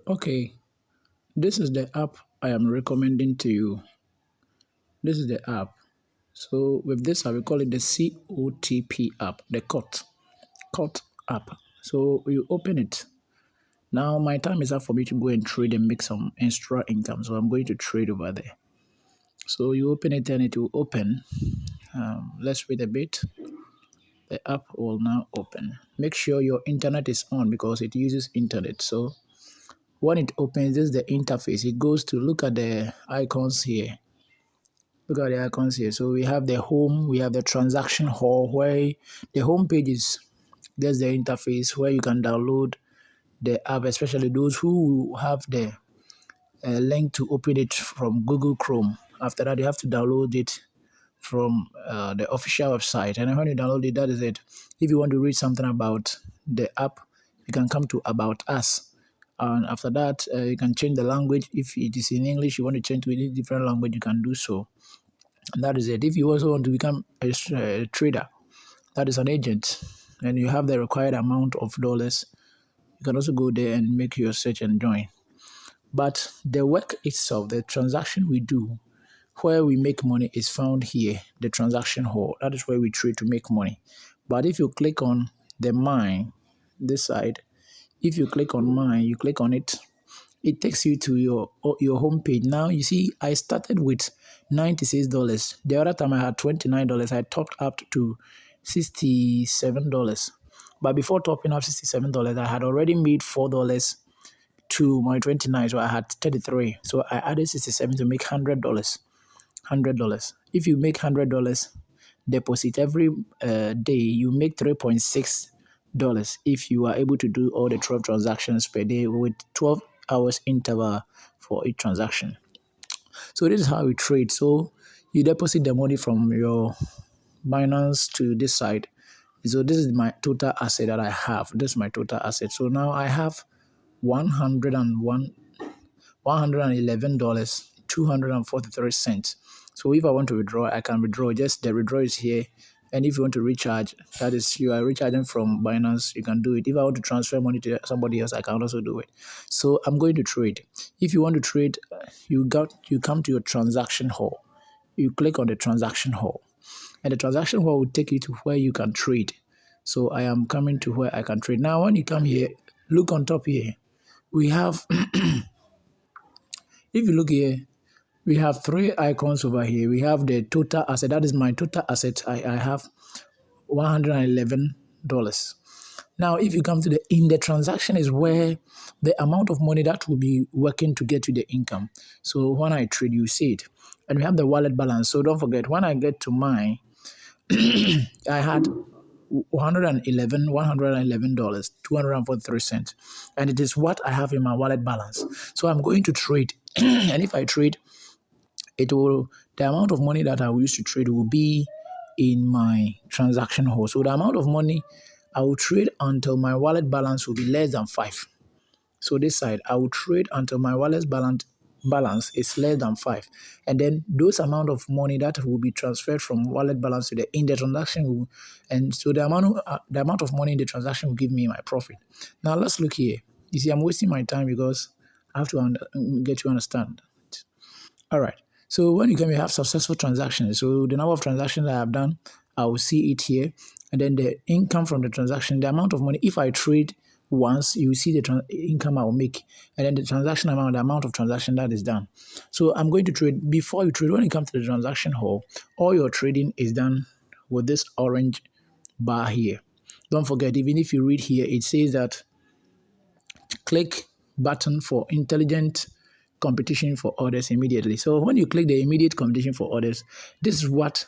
Okay, this is the app I am recommending to you. This is the app. So with this, I will call it the COTP app, the COT app. So you open it. Now my time is up for me to go and trade and make some extra income. So I'm going to trade over there. So you open it and it will open. Let's wait a bit. The app will now open. Make sure your internet is on because it uses internet. So when it opens, this is the interface. It goes to look at the icons here. Look at the icons here. So we have the home, we have the transaction hall where the home page is, there's the interface where you can download the app, especially those who have the link to open it from Google Chrome. After that, you have to download it from the official website. And when you download it, that is it. If you want to read something about the app, you can come to About Us. And after that, you can change the language. If it is in English, you want to change to a different language, you can do so. And that is it. If you also want to become a trader, that is an agent, and you have the required amount of dollars, you can also go there and make your search and join. But the work itself, the transaction we do, where we make money is found here, the transaction hall. That is where we trade to make money. But if you click on the mine, this side, if you click on mine, you click on it, it takes you to your home page. Now you see I started with $96. The other time I had $29. I topped up to $67. But before topping up $67, I had already made $4 to my 29, so I had 33. So I added 67 to make $100. If you make $100 deposit every day, you make $3.6 if you are able to do all the 12 transactions per day with 12 hours interval for each transaction. So this is how we trade. So you deposit the money from your Binance to this side. So this is my total asset that I have. This is my total asset. So now I have $111, 243 cents. So if I want to withdraw, I can withdraw. Just the withdraw is here. And if you want to recharge, that is, you are recharging from Binance, you can do it. If I want to transfer money to somebody else, I can also do it. So I'm going to trade. If you want to trade, you come to your transaction hall. You click on the transaction hall, and the transaction hall will take you to where you can trade. So I am coming to where I can trade. Now, when you come here, look on top here. We have, if you look here, we have three icons over here. We have the total asset. That is my total asset. I have $111. Now, if you come to in the transaction is where the amount of money that will be working to get you the income. So when I trade, you see it. And we have the wallet balance. So don't forget, when I get to mine, I had $111, 243 cents. And it is what I have in my wallet balance. So I'm going to trade. And if I trade, the amount of money that I will use to trade will be in my transaction hall. So the amount of money I will trade until my wallet balance will be less than 5. So this side, I will trade until my wallet balance is less than 5. And then those amount of money that will be transferred from wallet balance to in the transaction and so the amount of money in the transaction will give me my profit. Now let's look here. You see, I'm wasting my time because I have to get you understand. All right. So when you come, you have successful transactions. So the number of transactions I have done, I will see it here. And then the income from the transaction, the amount of money. If I trade once, you see the income I will make. And then the transaction amount, the amount of transaction that is done. So I'm going to trade. Before you trade, when you come to the transaction hall, all your trading is done with this orange bar here. Don't forget, even if you read here, it says that click button for intelligent competition for orders immediately. So when you click the immediate competition for orders, this is what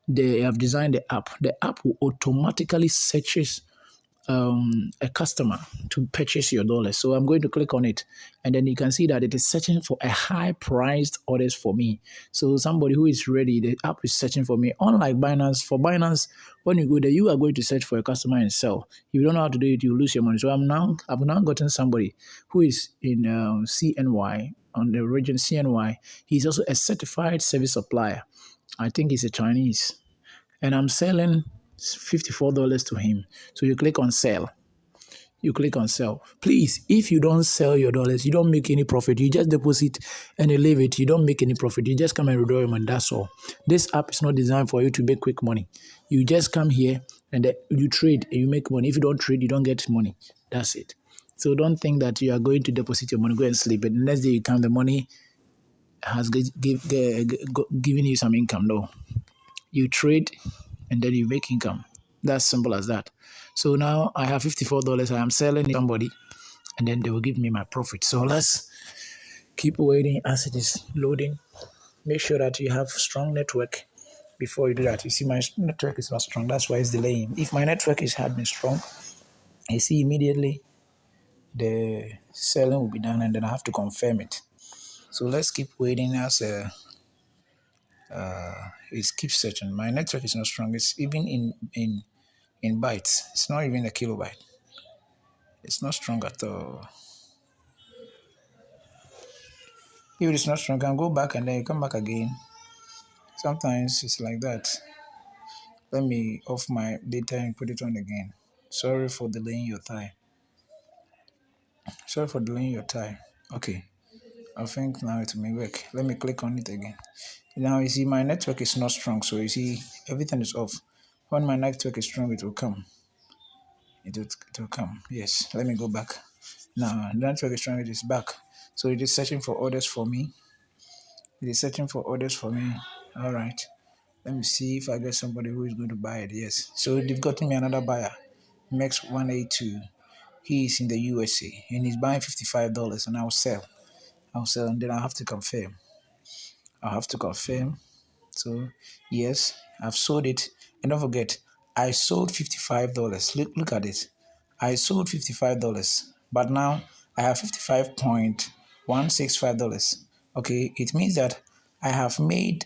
they have designed the app. The app will automatically searches a customer to purchase your dollars. So I'm going to click on it, and then you can see that it is searching for a high-priced orders for me. So somebody who is ready, the app is searching for me. Unlike Binance, for Binance, when you go there, you are going to search for a customer and sell. If you don't know how to do it, you lose your money. So I've now gotten somebody who is in CNY, on the region CNY. He's also a certified service supplier. I think he's a Chinese, and I'm selling $54 to him. So you click on sell. You click on sell. Please, if you don't sell your dollars, you don't make any profit. You just deposit and you leave it. You don't make any profit. You just come and withdraw your money. That's all. This app is not designed for you to make quick money. You just come here and then you trade and you make money. If you don't trade, you don't get money. That's it. So don't think that you are going to deposit your money, go and sleep. And the next day you come, the money has given you some income. No. You trade and then you make income. That's simple as that. So now I have $54. I am selling it to somebody and then they will give me my profit. So let's keep waiting as it is loading. Make sure that you have strong network before you do that. You see, my network is not strong. That's why it's delaying. If my network had been strong, I see immediately the selling will be done and then I have to confirm it. So let's keep waiting as it keeps searching. My network is not strong. It's even in bytes. It's not even a kilobyte. It's not strong at all. If it is not strong, you can go back and then you come back again. Sometimes it's like that. Let me off my data and put it on again. Sorry for delaying your time. Sorry for delaying your time. Okay. I think now it may work. Let me click on it again. Now you see my network is not strong, so you see everything is off. When my network is strong, it will come. It will come. Yes. Let me go back. Now the network is strong, it is back. So it is searching for orders for me. It is searching for orders for me. All right. Let me see if I get somebody who is going to buy it. Yes. So they've gotten me another buyer. Max 182. He is in the USA and he's buying $55 and I'll sell. I'll sell and then I'll have to confirm. I'll have to confirm. So yes, I've sold it. And don't forget, I sold $55. Look at it. I sold $55. But now I have $55.165. Okay, it means that I have made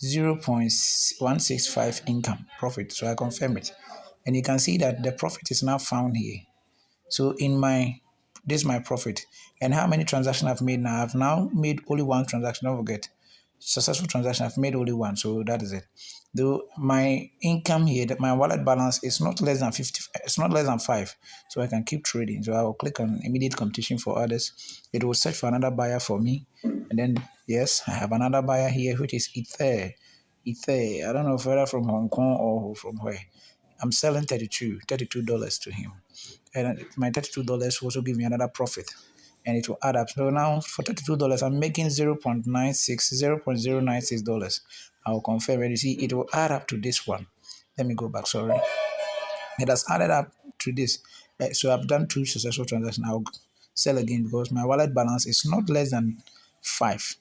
0.165 income profit. So I confirm it. And you can see that the profit is now found here. So this is my profit. And how many transactions I've made now? I've now made only one transaction. Don't forget. Successful transaction, I've made only one. So that is it. Though my income here, that my wallet balance is not less than 50, it's not less than 5. So I can keep trading. So I will click on immediate competition for others. It will search for another buyer for me. And then yes, I have another buyer here, which is Ether. I don't know if whether from Hong Kong or from where. I'm selling $32 to him. And my $32 will also give me another profit. And it will add up. So now for $32, I'm making $0.096. I'll confirm it. You see, it will add up to this one. Let me go back, sorry. It has added up to this. So I've done 2 successful transactions. I'll sell again because my wallet balance is not less than 5.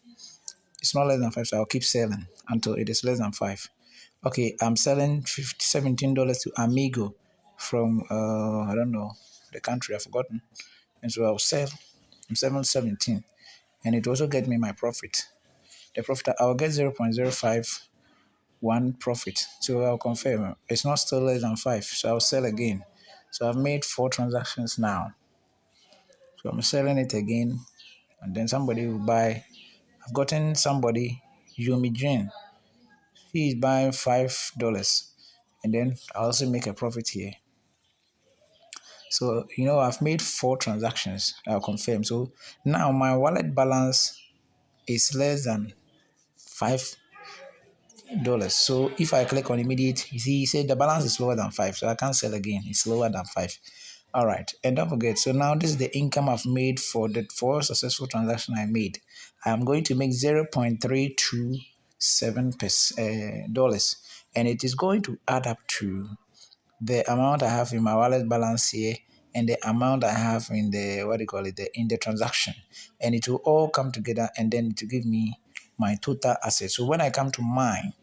It's not less than 5, so I'll keep selling until it is less than 5. Okay, I'm selling $17 to Amigo from, I don't know, the country, I've forgotten. And so I'll sell. I'm selling 17. And it also get me my profit. The profit, I'll get 0.051 profit. So I'll confirm. It's not still less than 5, so I'll sell again. So I've made 4 transactions now. So I'm selling it again. And then somebody will buy. I've gotten somebody, Yomi Jane. He is buying $5, and then I also make a profit here. So I've made 4 transactions. I'll confirm. So now my wallet balance is less than $5. So if I click on immediate, you see, he said the balance is lower than 5, so I can't sell again. It's lower than 5. All right, and don't forget. So now this is the income I've made for the 4 successful transactions I made. I'm going to make $0.327 and it is going to add up to the amount I have in my wallet balance here and the amount I have in the in the transaction, and it will all come together and then to give me my total assets. So when I come to mine,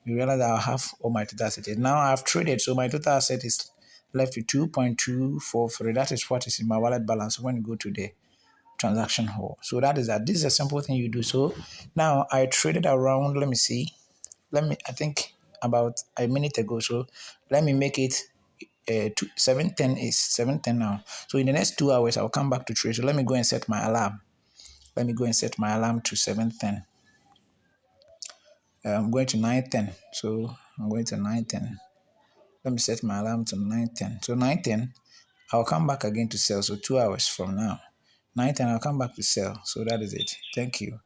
you realize that I'll have all my total assets. Now I've traded, so my total asset is left with 2.243. That is what is in my wallet balance when you go to the transaction hall. So that is that. This is a simple thing you do. So now I traded around, let me see. I think about a minute ago. So let me make it 7:10 is 7:10 now. So in the next 2 hours, I'll come back to trade. So let me go and set my alarm. Let me go and set my alarm to 7:10. I'm going to 9:10. So I'm going to 9:10. Let me set my alarm to 9:10. So 9:10, I'll come back again to sell. So 2 hours from now, 9:10, I'll come back to sell. So that is it. Thank you.